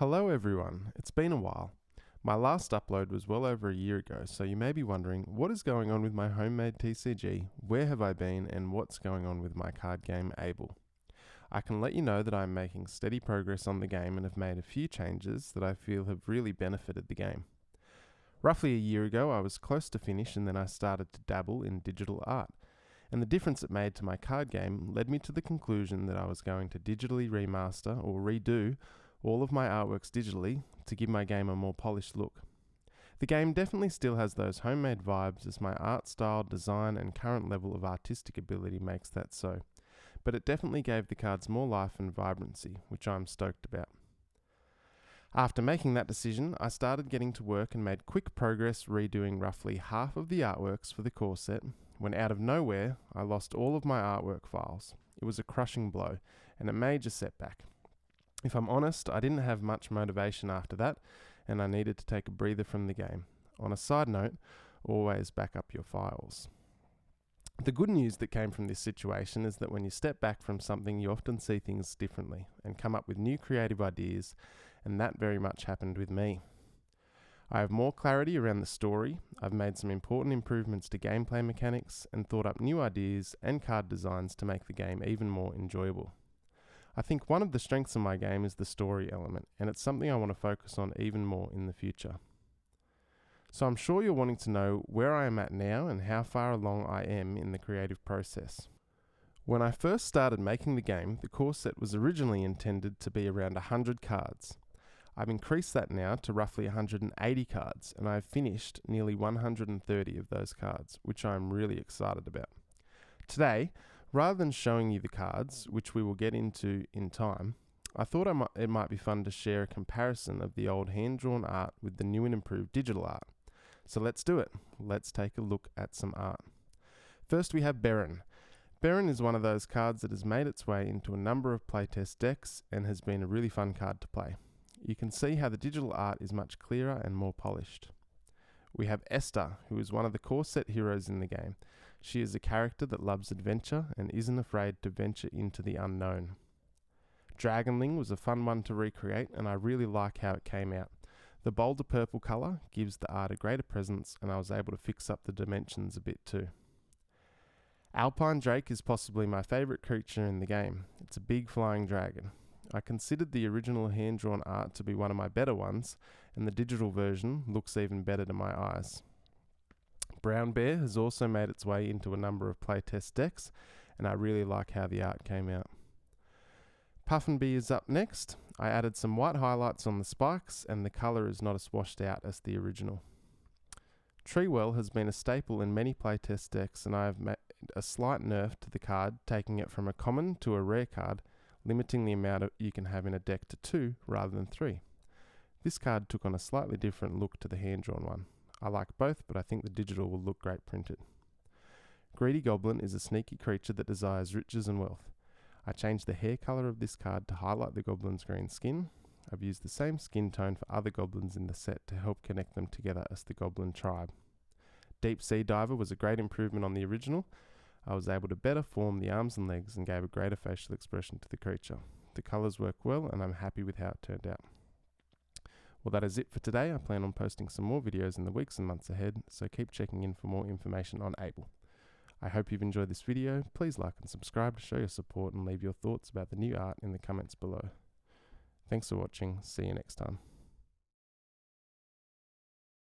Hello everyone, it's been a while. My last upload was well over a year ago, so you may be wondering what is going on with my homemade TCG, where have I been, and what's going on with my card game Able. I can let you know that I am making steady progress on the game and have made a few changes that I feel have really benefited the game. Roughly a year ago I was close to finish and then I started to dabble in digital art, and the difference it made to my card game led me to the conclusion that I was going to digitally remaster or redo all of my artworks digitally to give my game a more polished look. The game definitely still has those homemade vibes as my art style, design and current level of artistic ability makes that so, but it definitely gave the cards more life and vibrancy, which I'm stoked about. After making that decision, I started getting to work and made quick progress redoing roughly half of the artworks for the core set, when out of nowhere I lost all of my artwork files. It was a crushing blow and a major setback. If I'm honest, I didn't have much motivation after that, and I needed to take a breather from the game. On a side note, always back up your files. The good news that came from this situation is that when you step back from something, you often see things differently and come up with new creative ideas, and that very much happened with me. I have more clarity around the story, I've made some important improvements to gameplay mechanics, and thought up new ideas and card designs to make the game even more enjoyable. I think one of the strengths of my game is the story element, and it's something I want to focus on even more in the future. So I'm sure you're wanting to know where I am at now and how far along I am in the creative process. When I first started making the game, the core set was originally intended to be around 100 cards. I've increased that now to roughly 180 cards, and I've finished nearly 130 of those cards, which I'm really excited about. Today, rather than showing you the cards, which we will get into in time, I thought it might be fun to share a comparison of the old hand-drawn art with the new and improved digital art. So let's do it. Let's take a look at some art. First we have Baron. Baron is one of those cards that has made its way into a number of playtest decks and has been a really fun card to play. You can see how the digital art is much clearer and more polished. We have Esther, who is one of the core set heroes in the game. She is a character that loves adventure and isn't afraid to venture into the unknown. Dragonling was a fun one to recreate, and I really like how it came out. The bolder purple colour gives the art a greater presence, and I was able to fix up the dimensions a bit too. Alpine Drake is possibly my favourite creature in the game. It's a big flying dragon. I considered the original hand-drawn art to be one of my better ones, and the digital version looks even better to my eyes. Brown Bear has also made its way into a number of playtest decks, and I really like how the art came out. Puffin-Bee is up next. I added some white highlights on the spikes, and the colour is not as washed out as the original. Treewell has been a staple in many playtest decks, and I have made a slight nerf to the card, taking it from a common to a rare card, limiting the amount you can have in a deck to 2 rather than 3. This card took on a slightly different look to the hand-drawn one. I like both, but I think the digital will look great printed. Greedy Goblin is a sneaky creature that desires riches and wealth. I changed the hair colour of this card to highlight the goblin's green skin. I've used the same skin tone for other goblins in the set to help connect them together as the goblin tribe. Deep Sea Diver was a great improvement on the original. I was able to better form the arms and legs and gave a greater facial expression to the creature. The colours work well and I'm happy with how it turned out. Well, that is it for today. I plan on posting some more videos in the weeks and months ahead, so keep checking in for more information on Able. I hope you've enjoyed this video. Please like and subscribe to show your support and leave your thoughts about the new art in the comments below. Thanks for watching. See you next time.